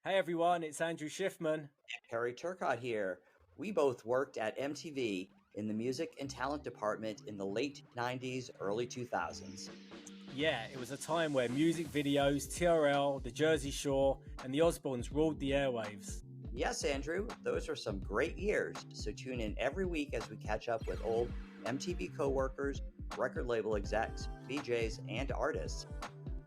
Hey everyone, it's Andrew Schiffman. Harry Turcott here. We both worked at MTV in the music and talent department in the late 90s, early 2000s. Yeah, it was a time where music videos, TRL, The Jersey Shore, and the Osbournes ruled the airwaves. Yes, Andrew, those are some great years. So tune in every week as we catch up with old MTV coworkers, record label execs, VJs, and artists.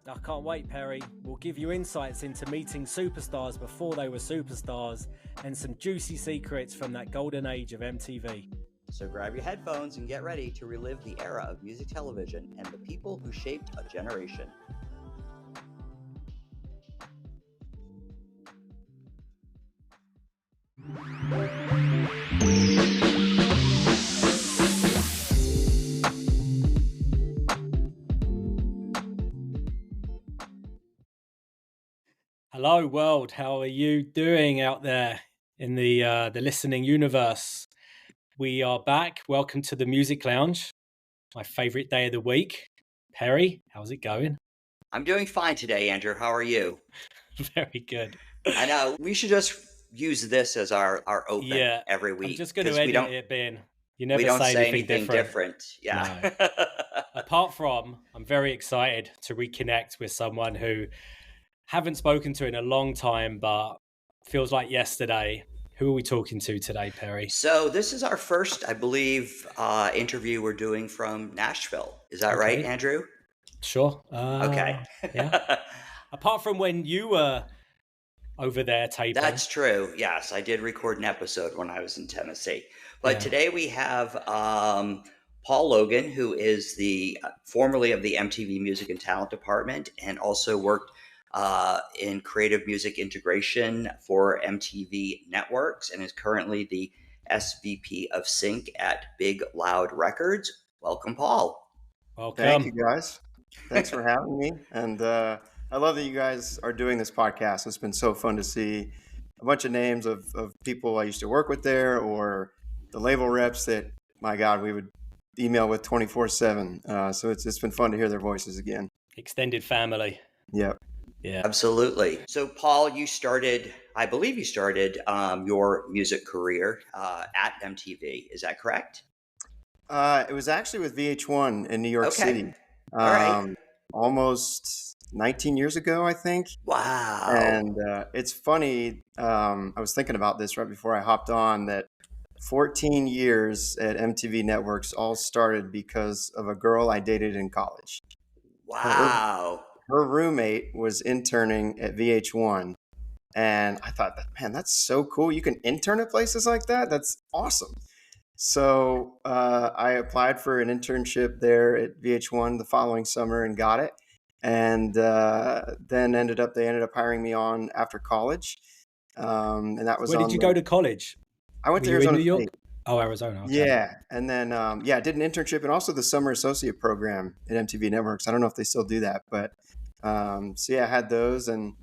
I can't wait, Perry. We'll give you insights into meeting superstars before they were superstars and some juicy secrets from that golden age of MTV. So grab your headphones and get ready to relive the era of music television and the people who shaped a generation. Hello, world. How are you doing out there in the listening universe? We are back. Welcome to the Music Lounge, my favorite day of the week. Perry, how's it going? I'm doing fine today, Andrew. How are you? Very good. I know. We should just use this as our open every week. I'm just going to edit it being, you never we don't say anything different. Yeah. No. Apart from, I'm very excited to reconnect with someone who haven't spoken to in a long time, but feels like yesterday. Who are we talking to today, Perry? So this is our first, I believe, interview we're doing from Nashville. Is that right, Andrew? Sure. Okay. Yeah. Apart from when you were over there taping. That's true. Yes, I did record an episode when I was in Tennessee. But today we have Paul Logan, who is the formerly of the MTV Music and Talent Department and also worked in creative music integration for MTV Networks and is currently the SVP of Sync at Big Loud Records. Welcome, Paul. Welcome. Thank you, guys. Thanks for having me. And I love that you guys are doing this podcast. It's been so fun to see a bunch of names of people I used to work with there or the label reps that, my God, we would email with 24/7. So it's been fun to hear their voices again. Extended family. Yep. Yeah, absolutely. So, Paul, I believe you started your music career at MTV. Is that correct? It was actually with VH1 in New York City. All right. Almost 19 years ago, I think. Wow. And it's funny. I was thinking about this right before I hopped on that 14 years at MTV Networks all started because of a girl I dated in college. Wow. Her roommate was interning at VH1. And I thought, man, that's so cool. You can intern at places like that. That's awesome. So I applied for an internship there at VH1 the following summer and got it. And then they ended up hiring me on after college. And that was Where did you go to college? I went to Arizona New York? State. Oh, Arizona. Okay. Yeah. And then, I did an internship and also the summer associate program at MTV Networks. I don't know if they still do that, but I had those and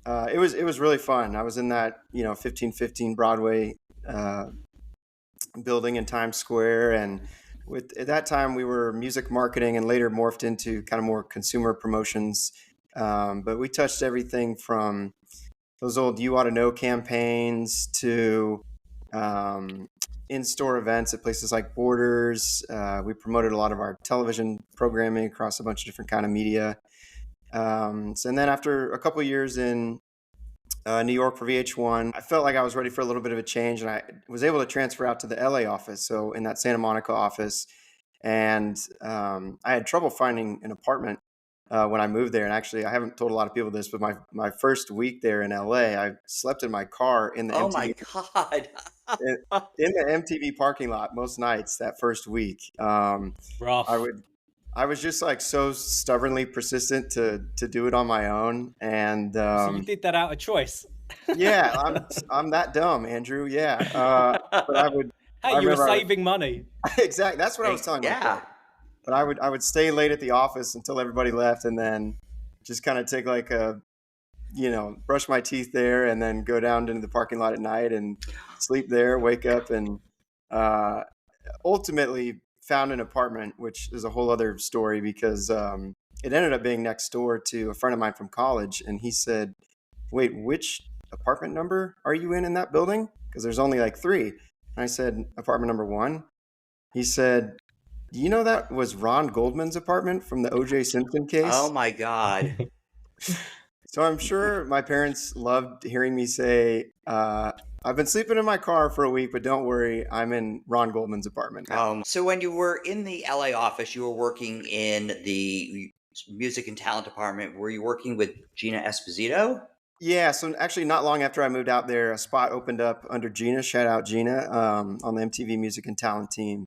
it was really fun. I was in that, 1515 Broadway building in Times Square. And at that time we were music marketing and later morphed into kind of more consumer promotions. But we touched everything from those old You Ought to Know campaigns to in-store events at places like Borders. We promoted a lot of our television programming across a bunch of different kind of media. And then after a couple of years in New York for VH1, I felt like I was ready for a little bit of a change, and I was able to transfer out to the LA office, so in that Santa Monica office. And I had trouble finding an apartment when I moved there. And actually, I haven't told a lot of people this, but my first week there in LA, I slept in my car in the MTV. Oh my God. in the MTV parking lot most nights that first week. Rough. I was just like so stubbornly persistent to do it on my own. And so you did that out of choice. Yeah, I'm that dumb, Andrew. Yeah. But I would. Hey, you were saving money. Exactly. That's what I was telling myself. But I would stay late at the office until everybody left and then just kind of take like brush my teeth there and then go down into the parking lot at night and sleep there, wake up, and ultimately found an apartment, which is a whole other story because it ended up being next door to a friend of mine from college. And he said, wait, which apartment number are you in that building? Because there's only like 3. And I said, apartment number 1. He said, do you know that was Ron Goldman's apartment from the O.J. Simpson case? Oh my God. So I'm sure my parents loved hearing me say, I've been sleeping in my car for a week, but don't worry, I'm in Ron Goldman's apartment now. So when you were in the LA office, you were working in the music and talent department. Were you working with Gina Esposito? Yeah, so actually not long after I moved out there, a spot opened up under Gina, shout out Gina, on the MTV Music and Talent team.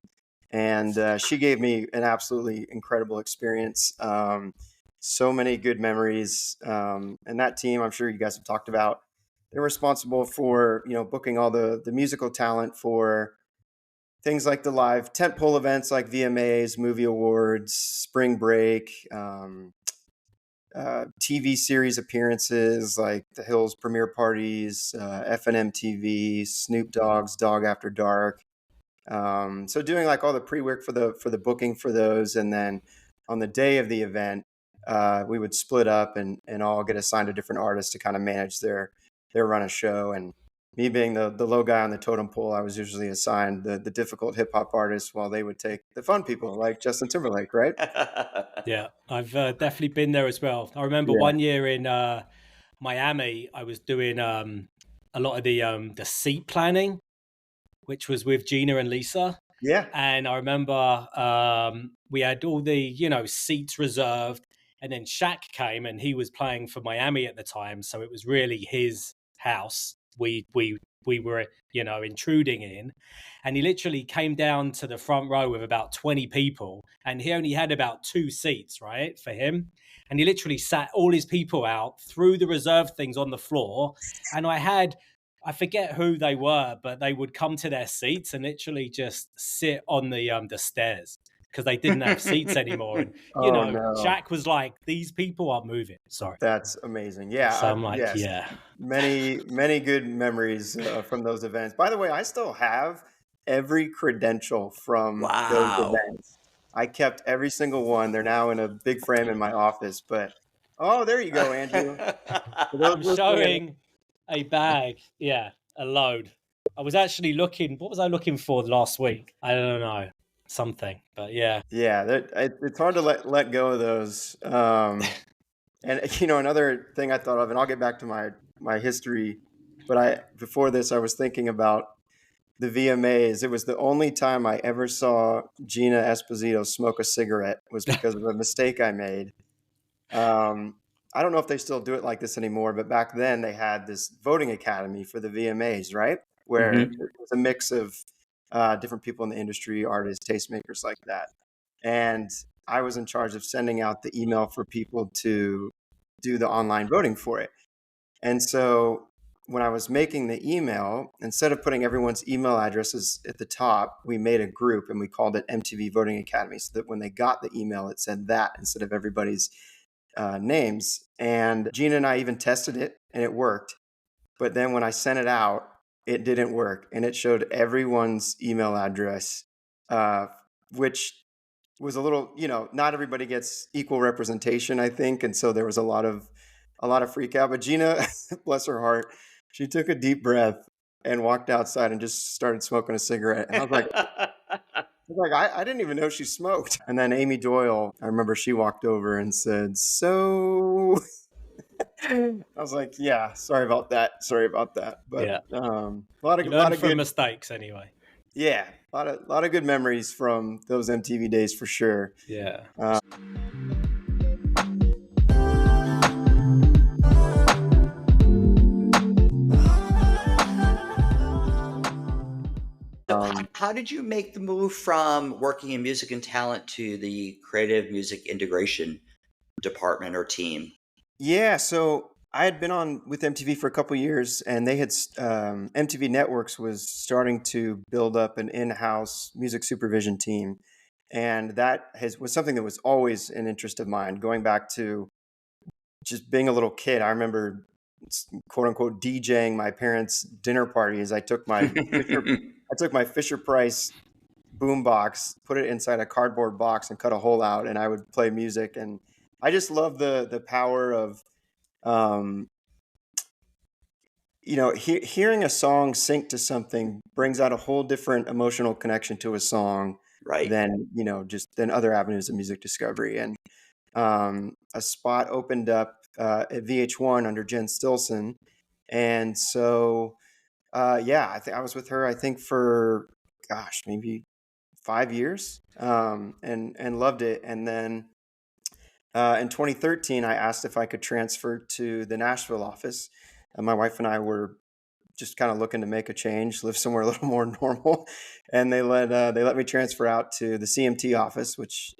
And she gave me an absolutely incredible experience. So many good memories. And that team, I'm sure you guys have talked about, they're responsible for, booking all the musical talent for things like the live tentpole events like VMAs, movie awards, spring break, TV series appearances like The Hills premiere parties, FNM TV, Snoop Dogg's Dog After Dark. So doing like all the pre-work for the booking for those, and then on the day of the event, we would split up and all get assigned a different artist to kind of manage their run of show. And me being the low guy on the totem pole, I was usually assigned the difficult hip hop artists, while they would take the fun people like Justin Timberlake, right? Yeah, I've definitely been there as well. I remember one year in Miami, I was doing a lot of the seat planning, which was with Gina and Lisa. Yeah. And I remember we had all the, seats reserved. And then Shaq came, and he was playing for Miami at the time. So it was really his house we were, intruding in. And he literally came down to the front row with about 20 people. And he only had about 2 seats, right, for him. And he literally sat all his people out, threw the reserved things on the floor. And I forget who they were, but they would come to their seats and literally just sit on the stairs because they didn't have seats anymore. And, No. Shaq was like, these people are moving. Sorry. That's amazing. Yeah. So I'm like, yes, yeah. Many good memories from those events. By the way, I still have every credential from those events. I kept every single one. They're now in a big frame in my office. But, oh, there you go, Andrew. I'm showing a bag. Yeah, a load. I was actually looking. What was I looking for last week? I don't know. Something, but yeah. Yeah, it's hard to let go of those. And another thing I thought of, and I'll get back to my history, but before this I was thinking about the VMAs. It was the only time I ever saw Gina Esposito smoke a cigarette was because of a mistake I made. I don't know if they still do it like this anymore, but back then they had this voting academy for the VMAs, right? Where it was a mix of different people in the industry, artists, tastemakers like that. And I was in charge of sending out the email for people to do the online voting for it. And so when I was making the email, instead of putting everyone's email addresses at the top, we made a group and we called it MTV Voting Academy, so that when they got the email, it said that instead of everybody's names. And Gina and I even tested it and it worked. But then when I sent it out, it didn't work. And it showed everyone's email address, which was a little, not everybody gets equal representation, I think. And so there was a lot of freak out. But Gina, bless her heart, she took a deep breath and walked outside and just started smoking a cigarette. And I was like, I didn't even know she smoked. And then Amy Doyle, I remember she walked over and said, so I was like, yeah, sorry about that. But yeah. a lot of from good mistakes anyway. Yeah, a lot of good memories from those MTV days for sure. Yeah. How did you make the move from working in music and talent to the creative music integration department or team? Yeah, so I had been on with MTV for a couple of years, and they had MTV Networks was starting to build up an in-house music supervision team, and that was something that was always an interest of mine. Going back to just being a little kid, I remember quote unquote DJing my parents' dinner parties. I took my Fisher Price boombox, put it inside a cardboard box, and cut a hole out, and I would play music. And I just love the power of hearing a song sync to something brings out a whole different emotional connection to a song Right. than, just than other avenues of music discovery. And a spot opened up at VH1 under Jen Stilson. And so, yeah, I think I was with her, I think for, gosh, maybe 5 years, and loved it. And then in 2013, I asked if I could transfer to the Nashville office. And my wife and I were just kind of looking to make a change, live somewhere a little more normal, and they let me transfer out to the CMT office, which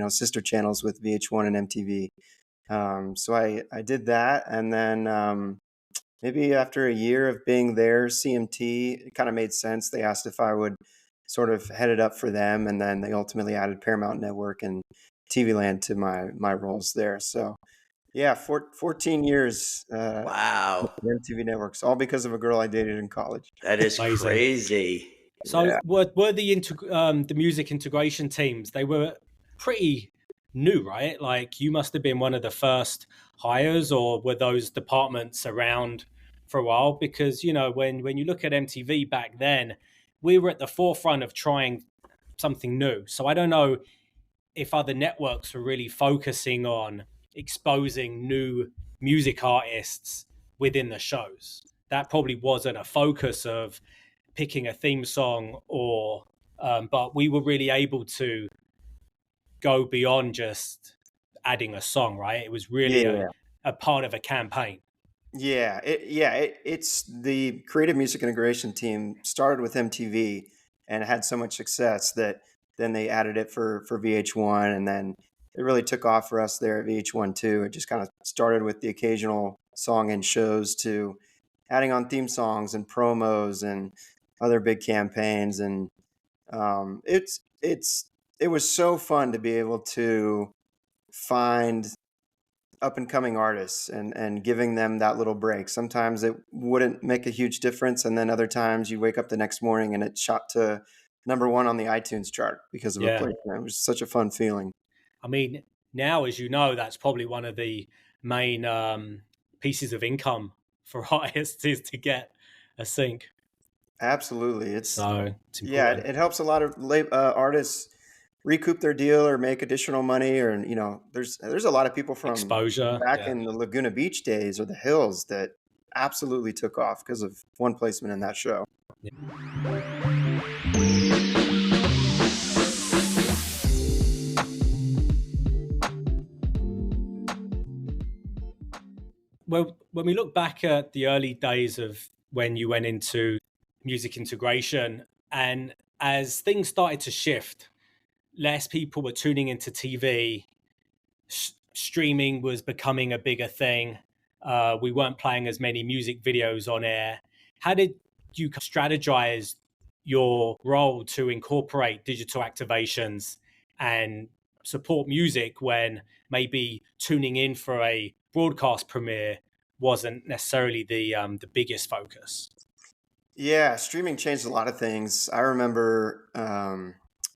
sister channels with VH1 and MTV. So I did that, and then maybe after a year of being there, CMT, it kind of made sense. They asked if I would sort of head it up for them, and then they ultimately added Paramount Network and TV Land to my roles there. So yeah, 14 years Wow. with MTV Networks, all because of a girl I dated in college. That is Amazing. crazy. So Yeah. were the music integration teams, they were pretty new, right? Like you must have been one of the first hires, or were those departments around for a while? Because, when you look at MTV back then, we were at the forefront of trying something new. So I don't know if other networks were really focusing on exposing new music artists within the shows. That probably wasn't a focus of picking a theme song, but we were really able to go beyond just adding a song, right? It was really Yeah. a part of a campaign. It's the creative music integration team started with MTV and had so much success that then they added it for VH1, and then it really took off for us there at VH1 too. It just kind of started with the occasional song in shows to adding on theme songs and promos and other big campaigns, and it was so fun to be able to find up and coming artists and giving them that little break. Sometimes it wouldn't make a huge difference, and then other times you wake up the next morning and it shot to #1 on the iTunes chart because of a Yeah. placement. It was such a fun feeling. I mean, now, as you know, that's probably one of the main pieces of income for artists is to get a sync. Absolutely. So it's Yeah, important. it helps a lot of artists recoup their deal or make additional money, or there's a lot of people from Exposure. back Yeah. in the Laguna Beach days or the Hills that absolutely took off because of one placement in that show. Well, when we look back at the early days of when you went into music integration, and as things started to shift, less people were tuning into TV, streaming was becoming a bigger thing. We weren't playing as many music videos on air. How did you strategize your role to incorporate digital activations and support music when maybe tuning in for a broadcast premiere wasn't necessarily the biggest focus? Yeah, streaming changed a lot of things. I remember,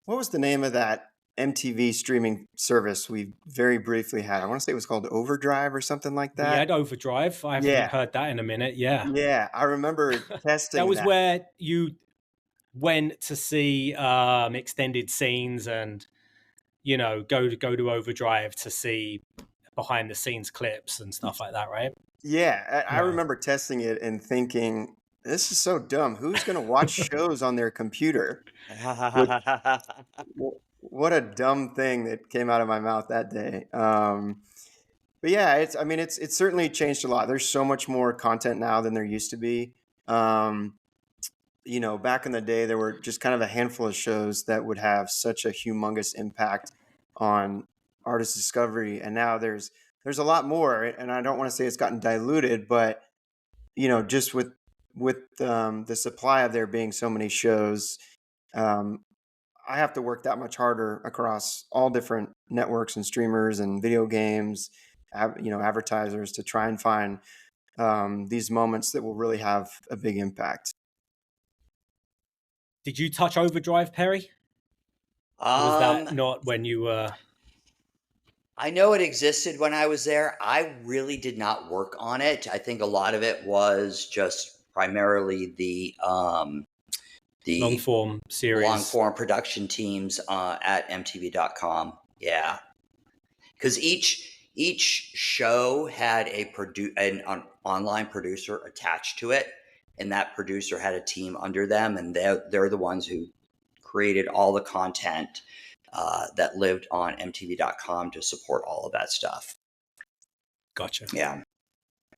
what was the name of that MTV streaming service we very briefly had? I want to say it was called Overdrive or something like We that. had Overdrive. I haven't Yeah, heard that in a minute. Yeah. yeah, I remember That testing was that. where you went to see extended scenes and go to Overdrive to see behind the scenes clips and stuff like that, right? Yeah, I Yeah. remember testing it and thinking, this is so dumb. Who's going to watch shows on their computer? Which, what a dumb thing that came out of my mouth that day. But yeah, it's certainly changed a lot. There's so much more content now than there used to be. Back in the day, there were just kind of a handful of shows that would have such a humongous impact on artist discovery, and now there's a lot more. And I don't want to say it's gotten diluted, but just with the supply of there being so many shows, I have to work that much harder across all different networks and streamers and video games, advertisers, to try and find these moments that will really have a big impact. Did you touch Overdrive, Perry? Or was that not when you were? I know it existed when I was there. I really did not work on it. I think a lot of it was just primarily Long the form long series. form production teams at MTV.com. Yeah, because each show had an online producer attached to it, and that producer had a team under them, and they're the ones who created all the content that lived on MTV.com to support all of that stuff. Gotcha. Yeah,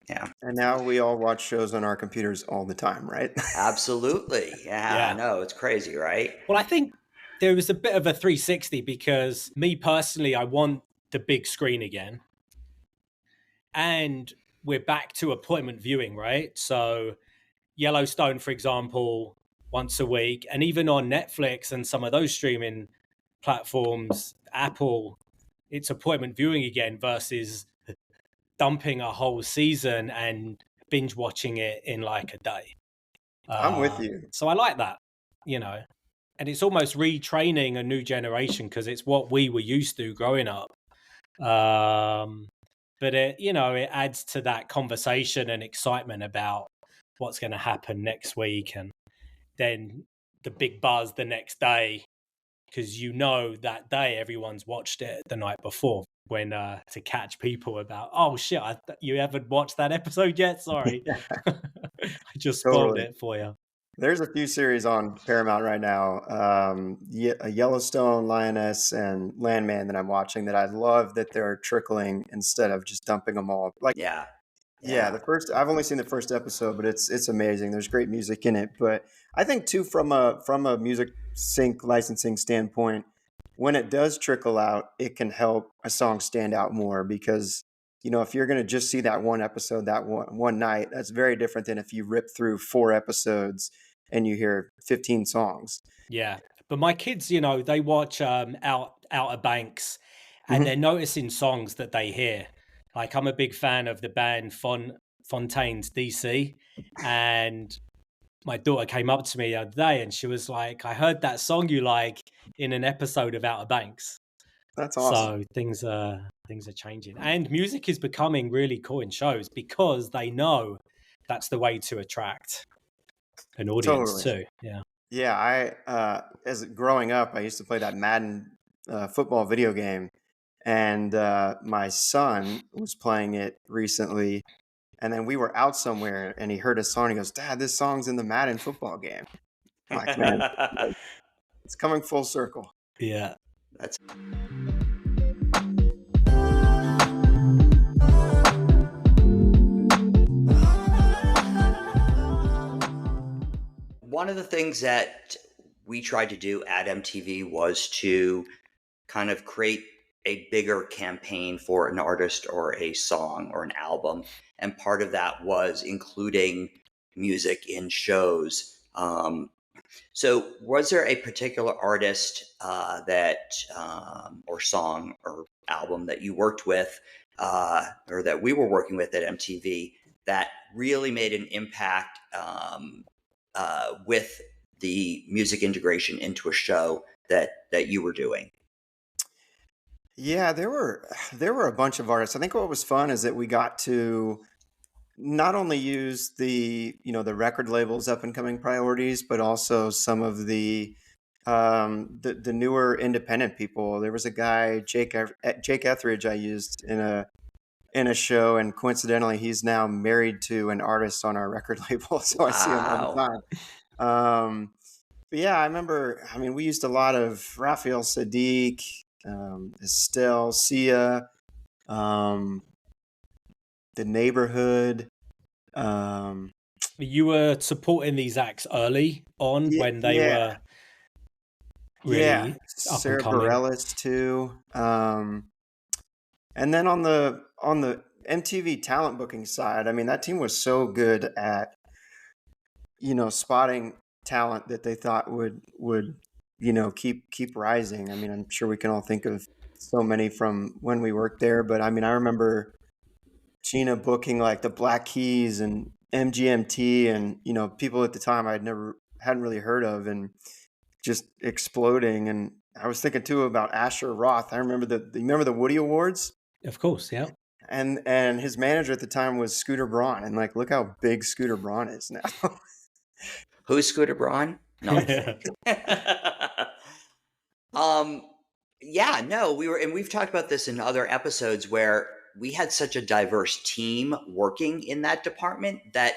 yeah, And now we all watch shows on our computers all the time, right? absolutely. Yeah, I Yeah. know, it's crazy, right? Well, I think there was a bit of a 360 because me personally, I want the big screen again. And we're back to appointment viewing, right? So Yellowstone, for example, once a week, and even on Netflix and some of those streaming platforms, Apple, it's appointment viewing again versus dumping a whole season and binge watching it in like a day. I'm with you. So I like that, and it's almost retraining a new generation because it's what we were used to growing up. But it adds to that conversation and excitement about what's going to happen next week, and then the big buzz the next day because that day everyone's watched it the night before when to catch people about, oh shit, you haven't watched that episode yet, sorry. I just spoiled Totally. it for you. There's a few series on Paramount right now, Yellowstone, Lioness, and Landman that I'm watching that I love that they're trickling instead of just dumping them all. Like, Yeah, yeah, yeah, I've only seen the first episode, but it's amazing. There's great music in it. But I think too, from a music sync licensing standpoint, when it does trickle out, it can help a song stand out more because if you're going to just see that one episode that one night, that's very different than if you rip through 4 episodes and you hear 15 songs. Yeah, but my kids, they watch Outer Banks, and Mhm. they're noticing songs that they hear. Like I'm a big fan of the band Fontaine's DC, and my daughter came up to me the other day and she was like, I heard that song you like in an episode of Outer Banks. That's awesome. So things are changing. And music is becoming really cool in shows because they know that's the way to attract an audience Totally. too. Yeah. Yeah, as growing up, I used to play that Madden football video game, and my son was playing it recently, and then we were out somewhere, and he heard a song. He goes, "Dad, this song's in the Madden football game." I'm like, "Man, it's coming full circle." Yeah. that's one of the things that we tried to do at MTV was to kind of create a bigger campaign for an artist or a song or an album. And part of that was including music in shows. So, was there a particular artist or song or album that you worked with, or that we were working with at MTV that really made an impact with the music integration into a show that you were doing? Yeah, there were a bunch of artists. I think what was fun is that we got to not only use the record labels up and coming priorities, but also some of the newer independent people. There was a guy, Jake Etheridge, I used in a show, and coincidentally, he's now married to an artist on our record label, so I see him all the Wow. time. But yeah, I remember. I mean, we used a lot of Raphael Sadiq, Estelle, Sia, um, the Neighborhood. Um, You were supporting these acts early on yeah, when they yeah, were yeah. really up and Sarah coming. Bareilles too. And then on the MTV talent booking side, I mean, that team was so good at spotting talent that they thought would keep rising. I mean, I'm sure we can all think of so many from when we worked there, but I mean, I remember Gina booking like the Black Keys and MGMT and people at the time hadn't really heard of, and just exploding. And I was thinking too about Asher Roth. I remember the Woody Awards, Of course, yeah. and his manager at the time was Scooter Braun, and like look how big Scooter Braun is now. Who's Scooter Braun? No, I'm kidding. Yeah, no, we've talked about this in other episodes where we had such a diverse team working in that department that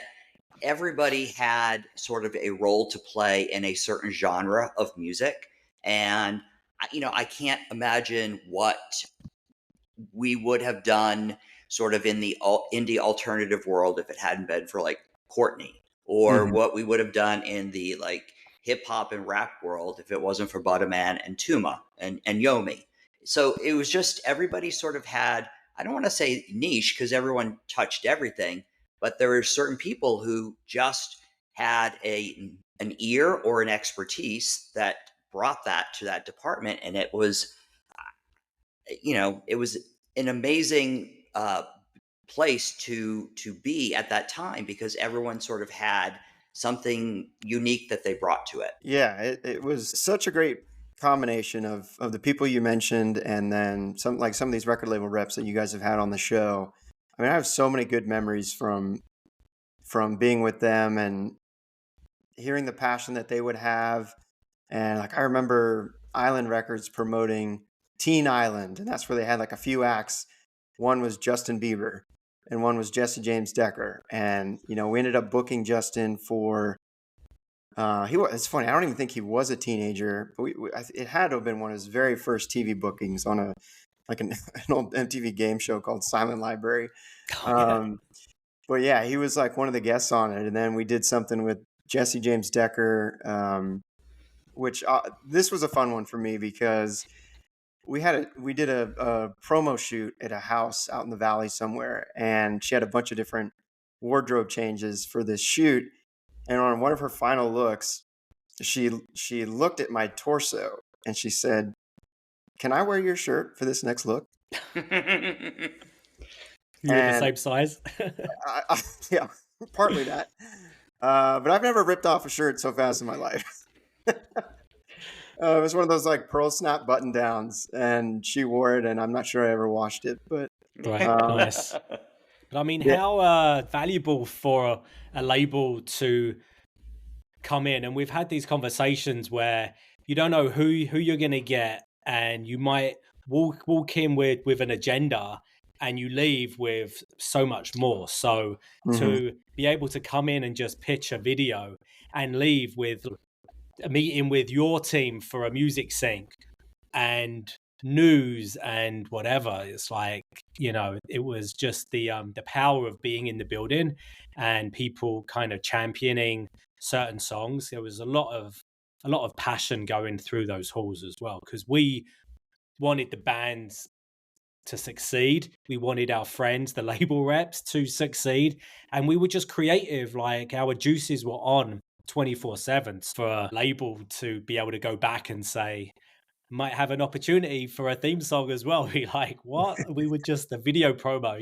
everybody had sort of a role to play in a certain genre of music. And, I can't imagine what we would have done sort of in the indie alternative world if it hadn't been for like Courtney, or what we would have done in the like hip hop and rap world if it wasn't for Buttaman and Tuma and Yomi. So it was just everybody sort of had, I don't want to say niche because everyone touched everything, but there were certain people who just had an ear or an expertise that brought that to that department. And it was, it was an amazing place to be at that time because everyone sort of had something unique that they brought to it. Yeah, it was such a great combination of the people you mentioned, and then some of these record label reps that you guys have had on the show. I mean, I have so many good memories from being with them and hearing the passion that they would have. And like I remember Island Records promoting Teen Island, and that's where they had like a few acts. One was Justin Bieber and one was Jesse James Decker. And, we ended up booking Justin for, it's funny, I don't even think he was a teenager, but it had to have been one of his very first TV bookings on an old MTV game show called Silent Library. But yeah, he was like one of the guests on it. And then we did something with Jesse James Decker, which this was a fun one for me because we did a promo shoot at a house out in the valley somewhere, and she had a bunch of different wardrobe changes for this shoot. And on one of her final looks, she looked at my torso and she said, "Can I wear your shirt for this next look?" You're the same size. Yeah, partly that. But I've never ripped off a shirt so fast in my life. It was one of those like pearl snap button downs, and she wore it, and I'm not sure I ever washed it, but right, nice. But I mean, how valuable for a label to come in, and we've had these conversations where you don't know who you're going to get, and you might walk in with an agenda, and you leave with so much more. So to be able to come in and just pitch a video and leave with a meeting with your team for a music sync and news and whatever, it's like, it was just the power of being in the building and people kind of championing certain songs. There was a lot of passion going through those halls as well, because we wanted the bands to succeed. We wanted our friends, the label reps, to succeed. And we were just creative. Like our juices were on 24/7 for a label to be able to go back and say, might have an opportunity for a theme song as well. Be like, what? We were just a video promo,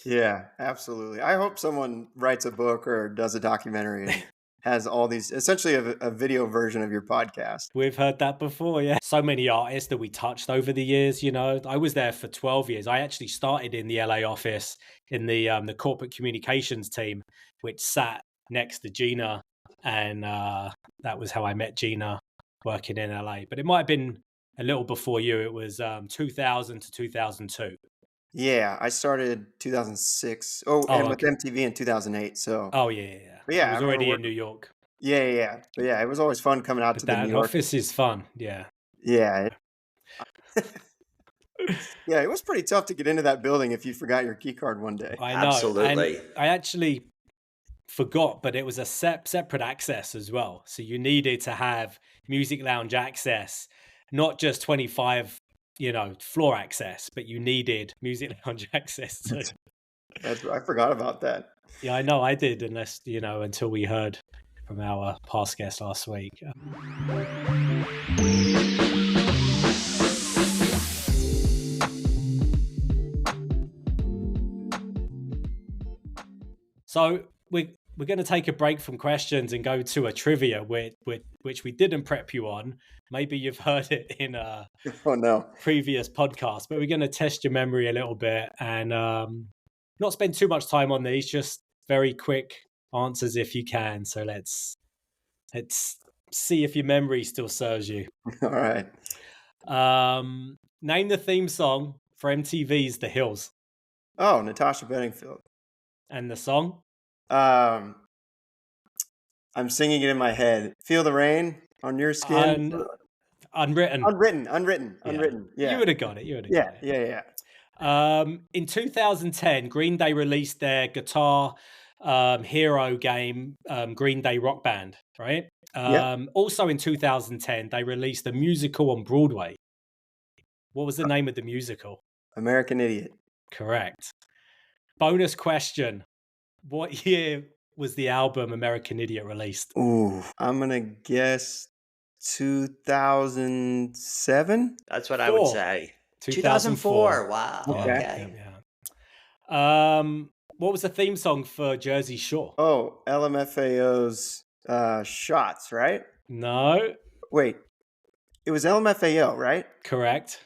Yeah, absolutely. I hope someone writes a book or does a documentary and has all these, essentially a video version of your podcast. We've heard that before, yeah. So many artists that we touched over the years, I was there for 12 years. I actually started in the LA office in the corporate communications team, which sat next to Gina. And that was how I met Gina working in LA. But it might have been a little before you. It was 2000 to 2002. Yeah, I started 2006. And with MTV in 2008. So. Oh yeah. But yeah, I was already in New York. Yeah. But yeah, it was always fun coming out to the New York office. Is fun. Yeah. Yeah. Yeah, it was pretty tough to get into that building if you forgot your key card one day. I know. Absolutely. And I actually forgot, but it was a separate access as well. So you needed to have Music Lounge access, not just 25, floor access, but you needed Music Lounge access too. I forgot about that. Yeah, I know I did, unless, until we heard from our past guest last week. So we're going to take a break from questions and go to a trivia, which we didn't prep you on. Maybe you've heard it in a previous podcast, but we're going to test your memory a little bit and not spend too much time on these, just very quick answers if you can. So let's see if your memory still serves you. All right. Name the theme song for MTV's The Hills. Oh, Natasha Bedingfield. And the song? I'm singing it in my head. Feel the rain on your skin. Unwritten. Yeah. You would have got it. Yeah. In 2010, Green Day released their Guitar Hero game, Green Day Rock Band, right? Also in 2010, they released a musical on Broadway. What was the name of the musical? American Idiot. Correct. Bonus question. What year was the album American Idiot released? Ooh, I'm going to guess 2007? That's what I would say. 2004. Wow. Okay. Yeah. What was the theme song for Jersey Shore? Oh, LMFAO's Shots, right? No. Wait. It was LMFAO, right? Correct.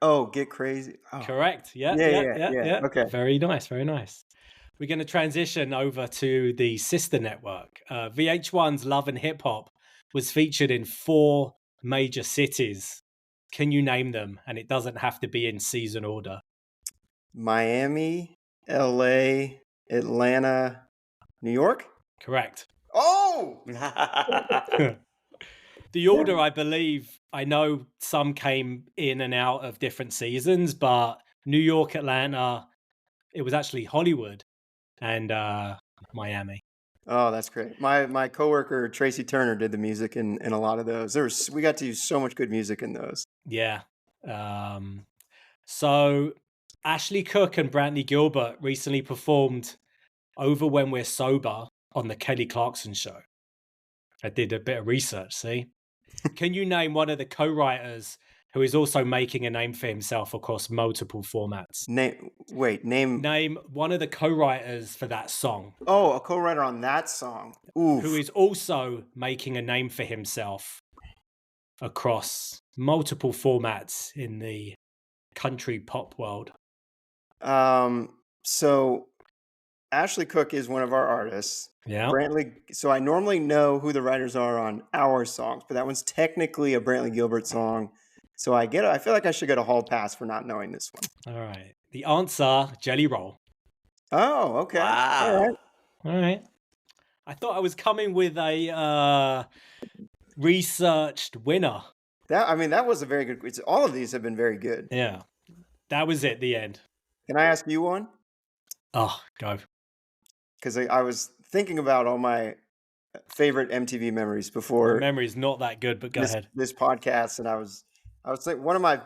Oh, Get Crazy. Oh. Correct. Yeah. Okay. Very nice. We're going to transition over to the sister network. VH1's Love and Hip Hop was featured in 4 major cities. Can you name them? And it doesn't have to be in season order. Miami, LA, Atlanta, New York? Correct. Oh! The order, I believe, I know some came in and out of different seasons, but New York, Atlanta, it was actually Hollywood and Miami. Oh, that's great. My coworker Tracy Turner did the music in a lot of those. We got to use so much good music in those. Yeah. So Ashley Cook and Brantley Gilbert recently performed Over When We're Sober on the Kelly Clarkson Show. I did a bit of research, see? Can you name one of the co-writers who is also making a name for himself across multiple formats? Name one of the co-writers for that song. Oh, a co-writer on that song. Oof. Who is also making a name for himself across multiple formats in the country pop world. So Ashley Cook is one of our artists. Yeah. Brantley. So I normally know who the writers are on our songs, but that one's technically a Brantley Gilbert song. So I feel like I should get a hall pass for not knowing this one. All right. The answer, Jelly Roll. Oh, okay. Wow. All right. I thought I was coming with a researched winner. That was a very good. All of these have been very good. Yeah. That was it, the end. Can I ask you one? Oh, go. Because I was thinking about all my favorite MTV memories before. My memory's not that good, but go ahead. This podcast, and I was thinking one of my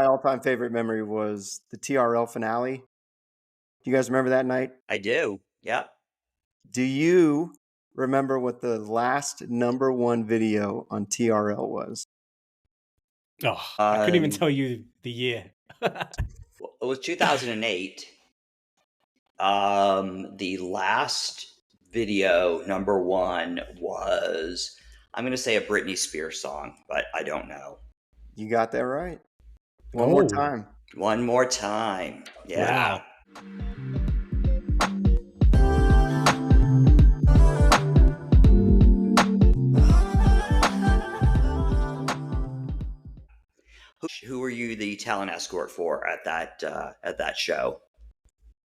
all-time favorite memory was the TRL finale. Do you guys remember that night? I do. Yep. Do you remember what the last #1 video on TRL was? Oh, I couldn't even tell you the year. Well, it was 2008. The last video, #1, was, I'm going to say, a Britney Spears song, but I don't know. You got that right. One more time. One more time. Yeah. Wow. Who were you the talent escort for at that show?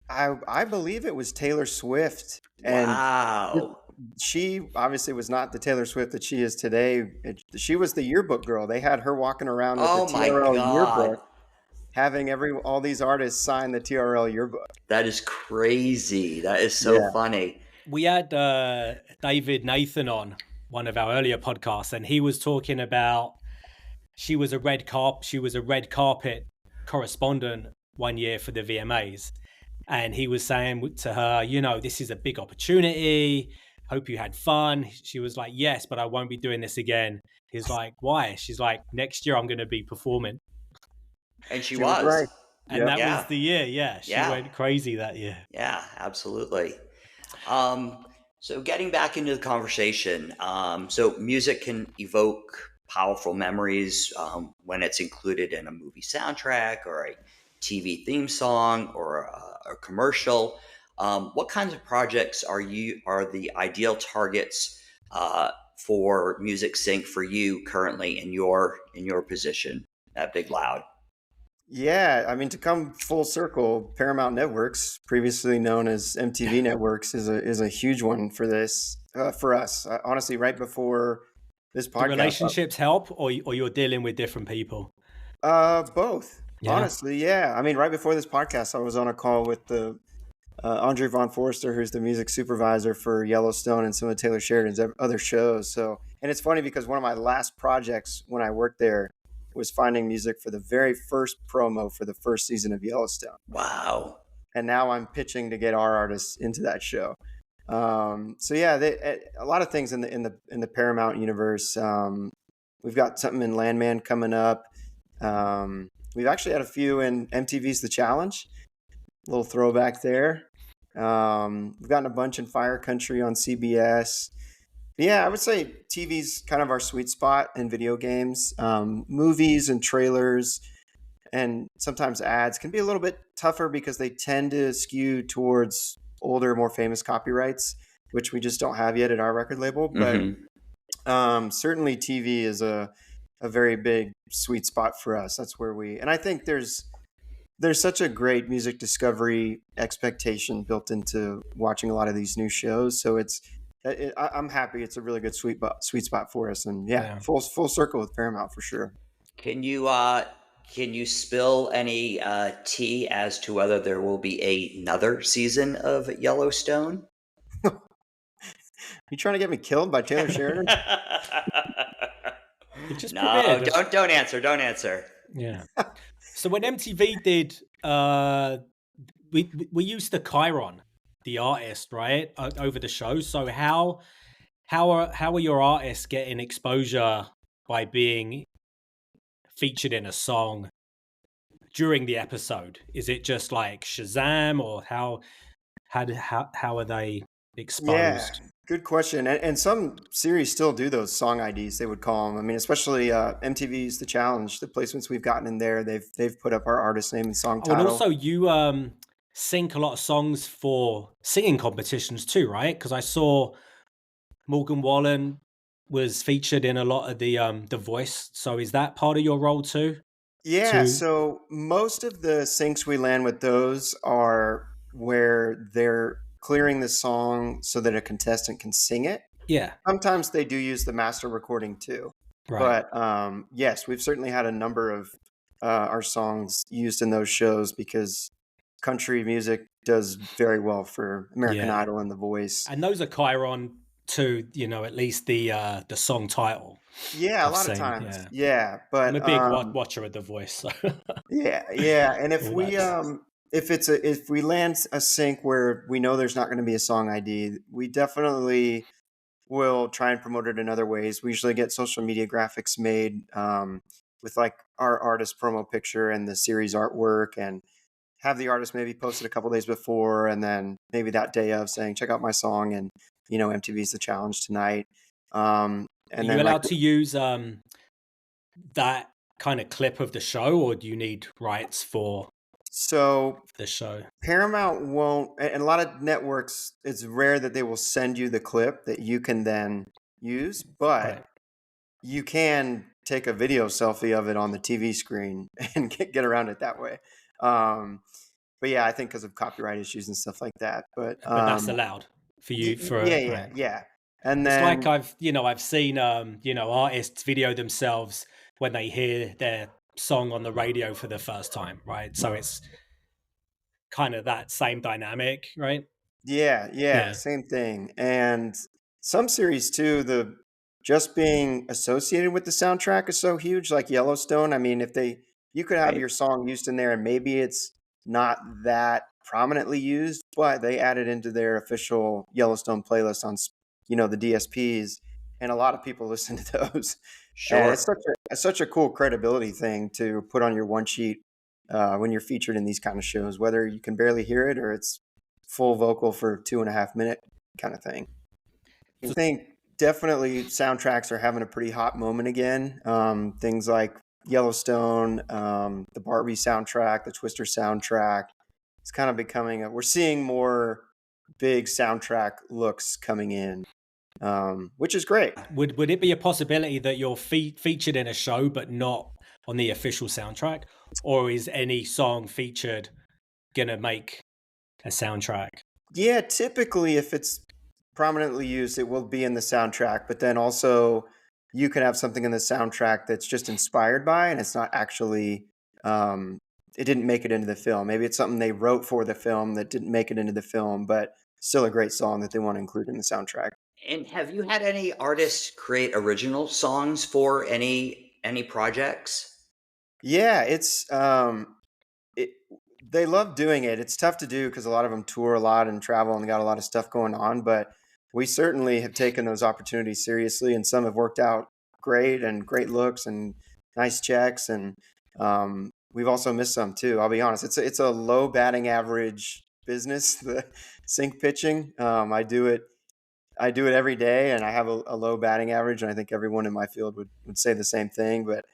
I believe it was Taylor Swift. And wow. She obviously was not the Taylor Swift that she is today. She was the yearbook girl. They had her walking around with the TRL yearbook, having all these artists sign the TRL yearbook. That is crazy. That is so funny. We had David Nathan on one of our earlier podcasts, and he was talking about she was a red carpet correspondent one year for the VMAs. And he was saying to her, this is a big opportunity. Hope you had fun. She was like, yes, but I won't be doing this again. He's like, why? She's like, next year I'm going to be performing. And she was. Right. And that was the year. Yeah. She went crazy that year. Yeah, absolutely. So getting back into the conversation, so music can evoke powerful memories when it's included in a movie soundtrack or a TV theme song or a commercial. What kinds of projects are the ideal targets for Music Sync for you currently in your position at Big Loud? Yeah, I mean, to come full circle, Paramount Networks, previously known as MTV Networks, is a huge one for this for us. Honestly, right before this Do podcast, relationships help, or you're dealing with different people? both. Yeah. Honestly, yeah. I mean, right before this podcast, I was on a call with the Andre Von Forster, who's the music supervisor for Yellowstone and some of Taylor Sheridan's other shows. So, and it's funny because one of my last projects when I worked there was finding music for the very first promo for the first season of Yellowstone. Wow. And now I'm pitching to get our artists into that show. So yeah, a lot of things in the Paramount universe. We've got something in Landman coming up. We've actually had a few in MTV's The Challenge. A little throwback there. We've gotten a bunch in Fire Country on CBS. Yeah, I would say TV's kind of our sweet spot in video games. Movies and trailers and sometimes ads can be a little bit tougher because they tend to skew towards older, more famous copyrights, which we just don't have yet at our record label. But certainly TV is a very big sweet spot for us. That's where and I think there's such a great music discovery expectation built into watching a lot of these new shows. So I'm happy. It's a really good sweet spot for us. And yeah. full circle with Paramount for sure. Can you spill any tea as to whether there will be another season of Yellowstone? You trying to get me killed by Taylor Sheridan? No, don't answer. Don't answer. Yeah. So when MTV did, we used the Chiron, the artist, right, over the show. So how are your artists getting exposure by being featured in a song during the episode? Is it just like Shazam, or how are they exposed? Yeah, good question. And some series still do those song IDs, they would call them. I mean, especially MTV's The Challenge, the placements we've gotten in there, they've put up our artist name and song title. And also you sync a lot of songs for singing competitions too, right? Because I saw Morgan Wallen was featured in a lot of the Voice. So is that part of your role too? Yeah, so most of the syncs we land with those are where they're clearing the song so that a contestant can sing it. Yeah. Sometimes they do use the master recording too. Right. But yes, we've certainly had a number of our songs used in those shows because country music does very well for American Idol and The Voice. And those are Chiron to, at least the song title. Yeah, a lot of times. Yeah, but I'm a big watcher of The Voice. So. Yeah. And if if we land a sync where we know there's not going to be a song ID, we definitely will try and promote it in other ways. We usually get social media graphics made with like our artist promo picture and the series artwork, and have the artist maybe posted a couple days before, and then maybe that day of saying, check out my song, and MTV's The Challenge tonight. And are you allowed to use that kind of clip of the show, or do you need rights for the show? Paramount won't, and a lot of networks, it's rare that they will send you the clip that you can then use, but you can take a video selfie of it on the TV screen and get around it that way. But yeah, I think because of copyright issues and stuff like that. But that's allowed for you. Yeah. And it's then, like I've seen artists video themselves when they hear their song on the radio for the first time, right? So it's kind of that same dynamic, right? Yeah, same thing. And some series too, just being associated with the soundtrack is so huge, like Yellowstone. I mean, you could have your song used in there and maybe it's not that prominently used, but they added into their official Yellowstone playlist on, the DSPs, and a lot of people listen to those. Sure. And it's such a cool credibility thing to put on your one sheet when you're featured in these kind of shows, whether you can barely hear it or it's full vocal for 2.5 minute kind of thing. I think definitely soundtracks are having a pretty hot moment again. Things like Yellowstone, the Barbie soundtrack, the Twister soundtrack. It's kind of becoming we're seeing more big soundtrack looks coming in, which is great. Would it be a possibility that you're featured in a show but not on the official soundtrack, or is any song featured gonna make a soundtrack? Yeah, typically if it's prominently used, it will be in the soundtrack, but then also you can have something in the soundtrack that's just inspired by, and it's not actually, it didn't make it into the film. Maybe it's something they wrote for the film that didn't make it into the film, but still a great song that they want to include in the soundtrack. And have you had any artists create original songs for any projects? Yeah, it, they love doing it. It's tough to do because a lot of them tour a lot and travel and got a lot of stuff going on, but we certainly have taken those opportunities seriously, and some have worked out great and great looks and nice checks, and we've also missed some too. I'll be honest; it's a low batting average business, the sync pitching. I do it every day, and I have a low batting average, and I think everyone in my field would say the same thing. But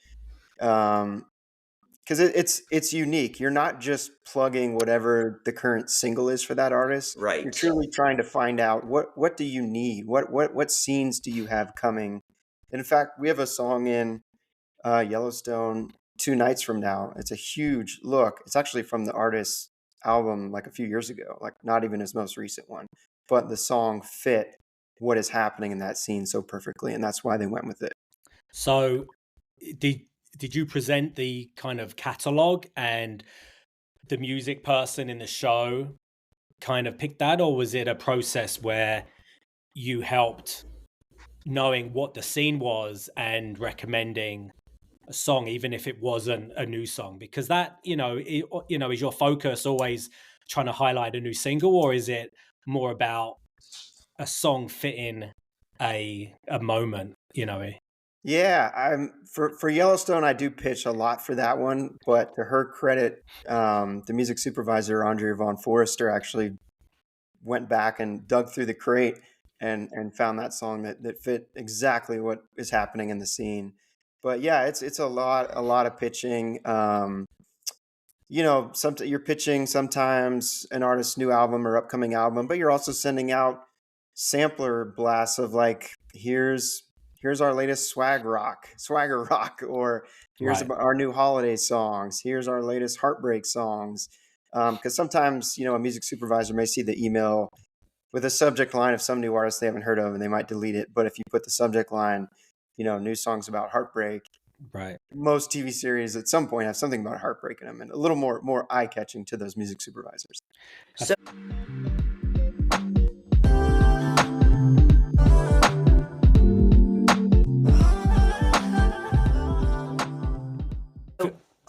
because it's unique, you're not just plugging whatever the current single is for that artist. Right. You're truly trying to find out what do you need, what scenes do you have coming. And in fact, we have a song in Yellowstone 2 nights from now. It's a huge look. It's actually from the artist's album like a few years ago, like not even his most recent one, but the song fit what is happening in that scene so perfectly, and that's why they went with it. So did you present the kind of catalog and the music person in the show kind of picked that, or was it a process where you helped knowing what the scene was and recommending a song, even if it wasn't a new song? Because that, is your focus always trying to highlight a new single, or is it more about a song fitting a moment, Yeah, for Yellowstone, I do pitch a lot for that one, but to her credit, the music supervisor, Andrea Von Forrester, actually went back and dug through the crate and found that song that fit exactly what is happening in the scene. But yeah, it's a lot of pitching. Sometimes you're pitching sometimes an artist's new album or upcoming album, but you're also sending out sampler blasts of like, here's our latest swagger rock, or here's Right. our new holiday songs. Here's our latest heartbreak songs. Because sometimes, a music supervisor may see the email with a subject line of some new artist they haven't heard of, and they might delete it. But if you put the subject line, new songs about heartbreak, Right. most TV series at some point have something about heartbreak in them, and a little more eye catching to those music supervisors. So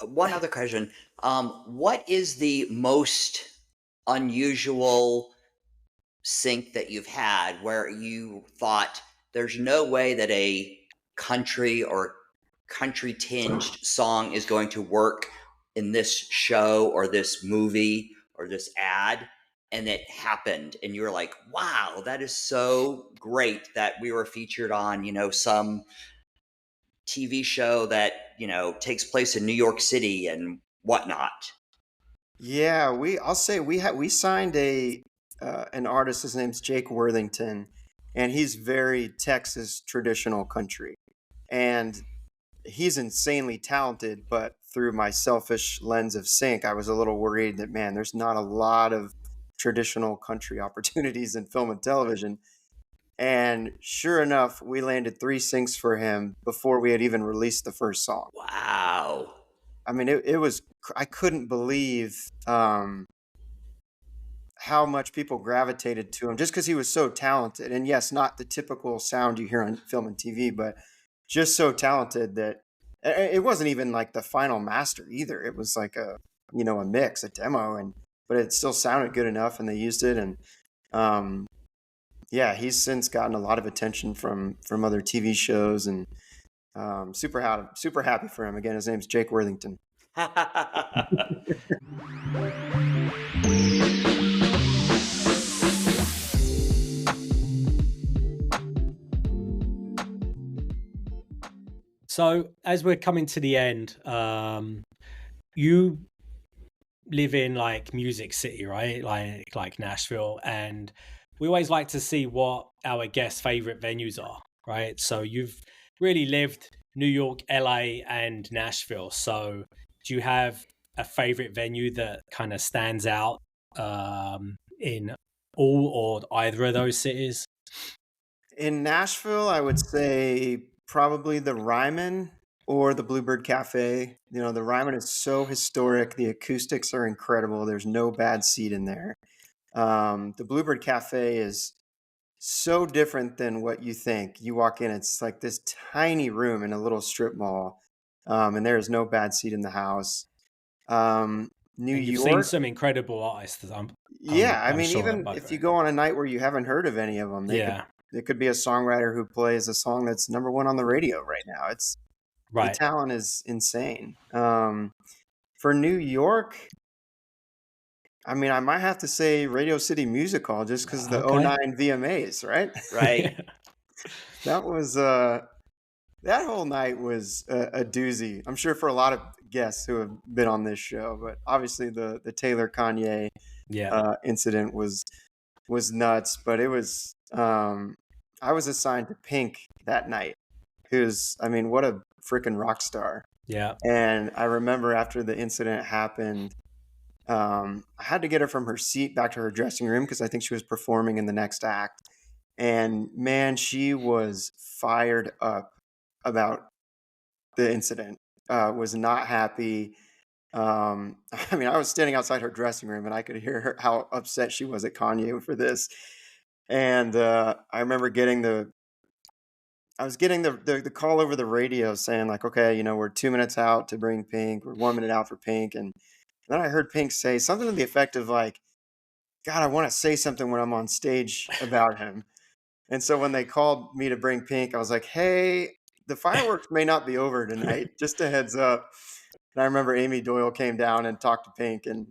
one other question. What is the most unusual sync that you've had where you thought there's no way that a country or country tinged song is going to work in this show or this movie or this ad, and it happened and you were like, wow, that is so great that we were featured on, some TV show that, takes place in New York City and whatnot? Yeah, I'll say we signed an artist. His name's Jake Worthington, and he's very Texas traditional country, and he's insanely talented. But through my selfish lens of sync, I was a little worried that, man, there's not a lot of traditional country opportunities in film and television. And sure enough, we landed 3 syncs for him before we had even released the first song. Wow. I mean, it was, I couldn't believe how much people gravitated to him just because he was so talented. And yes, not the typical sound you hear on film and TV, but just so talented that it wasn't even like the final master either. It was like a mix, a demo, but it still sounded good enough, and they used it. And yeah, he's since gotten a lot of attention from other TV shows, and super happy for him. Again, his name's Jake Worthington. So as we're coming to the end, you live in like Music City, right? Like Nashville, and we always like to see what our guests' favorite venues are, right? So you've really lived New York, LA, and Nashville. So do you have a favorite venue that kind of stands out in all or either of those cities? In Nashville, I would say probably the Ryman or the Bluebird Cafe. The Ryman is so historic. The acoustics are incredible. There's no bad seat in there. The Bluebird Cafe is so different than what you think. You walk in, it's like this tiny room in a little strip mall, and there is no bad seat in the house. New And you've seen York, some incredible artists. yeah. I I'm mean, sure. even if you go on a night where you haven't heard of any of them, Yeah. it could be a songwriter who plays a song that's number one on the radio right now. The Right. talent is insane. For New York, I mean, I might have to say Radio City Music Hall just because of the Okay. '09 VMAs, right? Right. That was that whole night was a doozy. I'm sure for a lot of guests who have been on this show, but obviously the Taylor Kanye Yeah. incident was nuts. But it was I was assigned to Pink that night, who's, I mean, what a freaking rock star. Yeah. And I remember after the incident happened, I had to get her from her seat back to her dressing room because I think she was performing in the next act. And man, she was fired up about the incident. Was not happy. I mean, I was standing outside her dressing room and I could hear her, how upset she was at Kanye for this. And I remember I was getting the call over the radio saying like, okay, we're 2 minutes out to bring Pink. We're 1 minute out for Pink. And then I heard Pink say something to the effect of like, God, I want to say something when I'm on stage about him. And so when they called me to bring Pink, I was like, hey, the fireworks may not be over tonight. Just a heads up. And I remember Amy Doyle came down and talked to Pink, and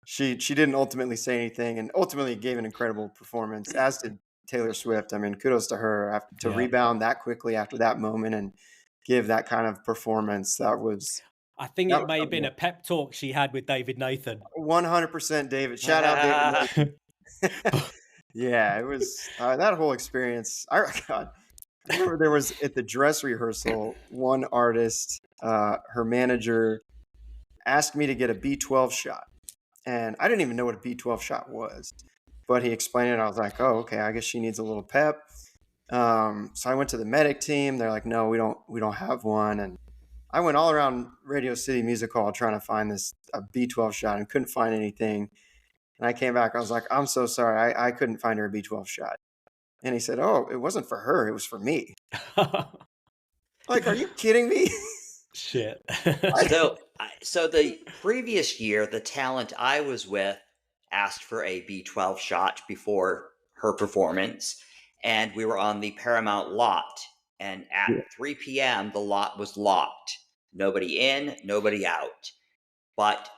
she didn't ultimately say anything, and ultimately gave an incredible performance, as did Taylor Swift. I mean, kudos to her to Yeah. rebound that quickly after that moment and give that kind of performance. That was I think that it was may have been something a pep talk she had with David Nathan. 100% David. Shout out David Nathan. Yeah, it was that whole experience. God, I remember there was at the dress rehearsal, one artist, her manager asked me to get a B12 shot. And I didn't even know what a B12 shot was, but he explained it. I was like, oh, okay, I guess she needs a little pep. So I went to the medic team. They're like, no, we don't have one. And I went all around Radio City Music Hall trying to find a B12 shot and couldn't find anything. And I came back. I was like, I'm so sorry. I couldn't find her a B12 shot. And he said, oh, it wasn't for her. It was for me. Like, are you kidding me? Shit. So the previous year, the talent I was with asked for a B12 shot before her performance, and we were on the Paramount lot. And at 3 p.m., the lot was locked. Nobody in, nobody out. But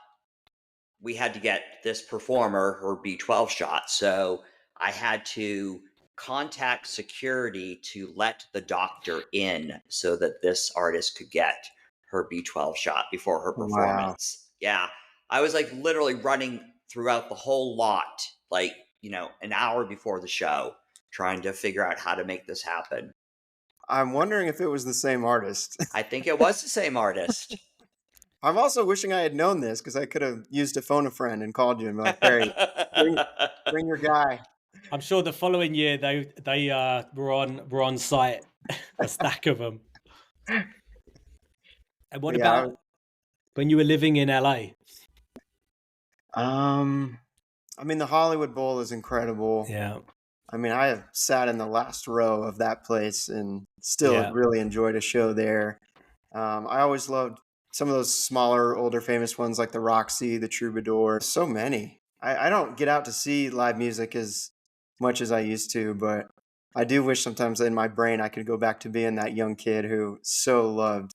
we had to get this performer her B12 shot. So I had to contact security to let the doctor in so that this artist could get her B12 shot before her Wow. performance. Yeah. I was like literally running throughout the whole lot, like, an hour before the show, trying to figure out how to make this happen. I'm wondering if it was the same artist. I think it was the same artist. I'm also wishing I had known this because I could have used to phone a friend and called you and be like, Perry, bring your guy. I'm sure the following year they were on site, a stack of them. And what about when you were living in LA? I mean, the Hollywood Bowl is incredible. Yeah. I mean, I have sat in the last row of that place and still really enjoyed a show there. I always loved some of those smaller, older, famous ones like the Roxy, the Troubadour. So many. I don't get out to see live music as much as I used to, but I do wish sometimes in my brain I could go back to being that young kid who so loved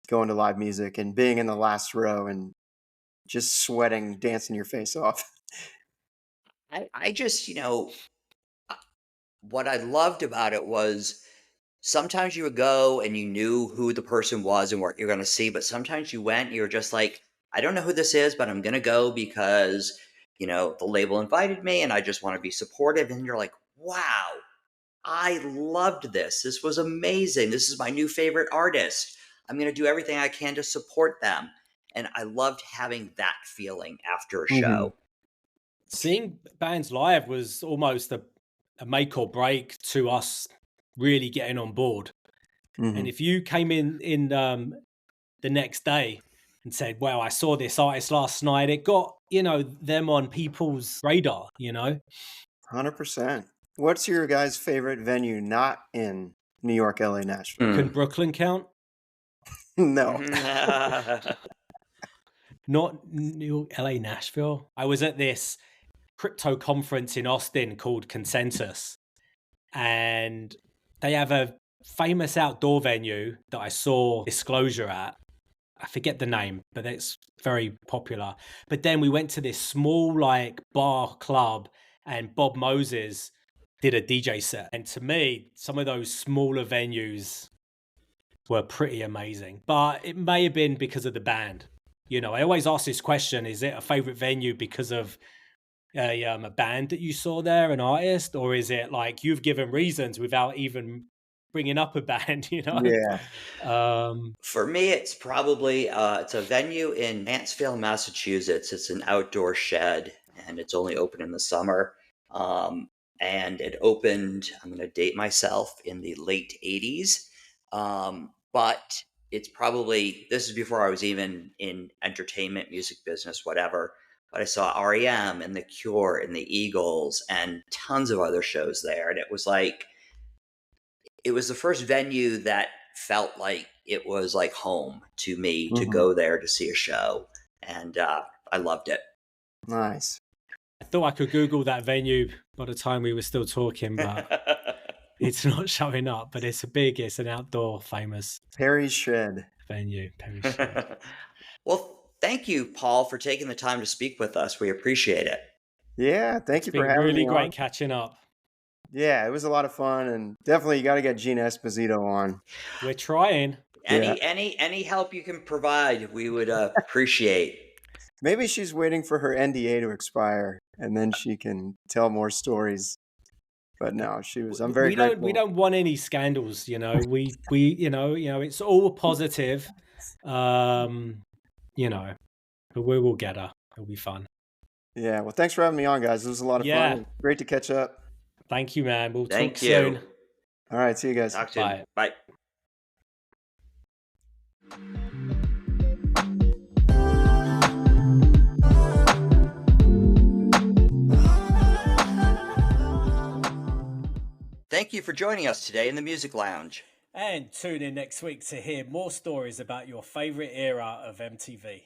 going to live music and being in the last row and just sweating, dancing your face off. I just, what I loved about it was sometimes you would go and you knew who the person was and what you're going to see, but sometimes you went and you were just like, I don't know who this is, but I'm going to go because, you know, the label invited me and I just want to be supportive. And you're like, wow, I loved this. This was amazing. This is my new favorite artist. I'm going to do everything I can to support them. And I loved having that feeling after a show. Seeing bands live was almost a make or break to us really getting on board. And if you came in the next day and said, wow, I saw this artist last night, it got, you know, them on people's radar, you know. 100%. What's your guys' favorite venue not in New York, LA, Nashville? Can Brooklyn count? No. Not New York, LA, Nashville. I was at this crypto conference in Austin called Consensus, and they have a famous outdoor venue that I saw Disclosure at. I forget the name, but it's very popular. But then we went to this small like bar club, and Bob Moses did a DJ set. And to me, some of those smaller venues were pretty amazing, but it may have been because of the band. You know, I always ask this question, is it a favorite venue because of a band that you saw there, an artist, or is it like you've given reasons without even bringing up a band, you know? Yeah. For me, it's probably, it's a venue in Mansfield, Massachusetts. It's an outdoor shed and it's only open in the summer. And it opened, I'm going to date myself, in the late 80s. But it's probably, this is before I was even in entertainment, music business, whatever. But I saw REM and The Cure and the Eagles and tons of other shows there. And it was like, it was the first venue that felt like it was like home to me to go there to see a show. And I loved it. Nice. I thought I could Google that venue by the time we were still talking, but it's not showing up. But it's an outdoor famous Perry's Shed venue. Perry's Shed. Well, thank you, Paul, for taking the time to speak with us. We appreciate it. Yeah, thank you for having me. Really great catching up. Yeah, it was a lot of fun, and definitely you got to get Gina Esposito on. We're trying. Any help you can provide, we would appreciate. Maybe she's waiting for her NDA to expire, and then she can tell more stories. But no, I'm very grateful. We don't want any scandals, you know. We you know, it's all positive. You know, but we will get her. It'll be fun. Yeah, well, thanks for having me on, guys. It was a lot of fun. Great to catch up. Thank you, man. We'll talk soon. All right, see you guys. Talk soon. Bye. Thank you for joining us today in the Music Lounge. And tune in next week to hear more stories about your favorite era of MTV.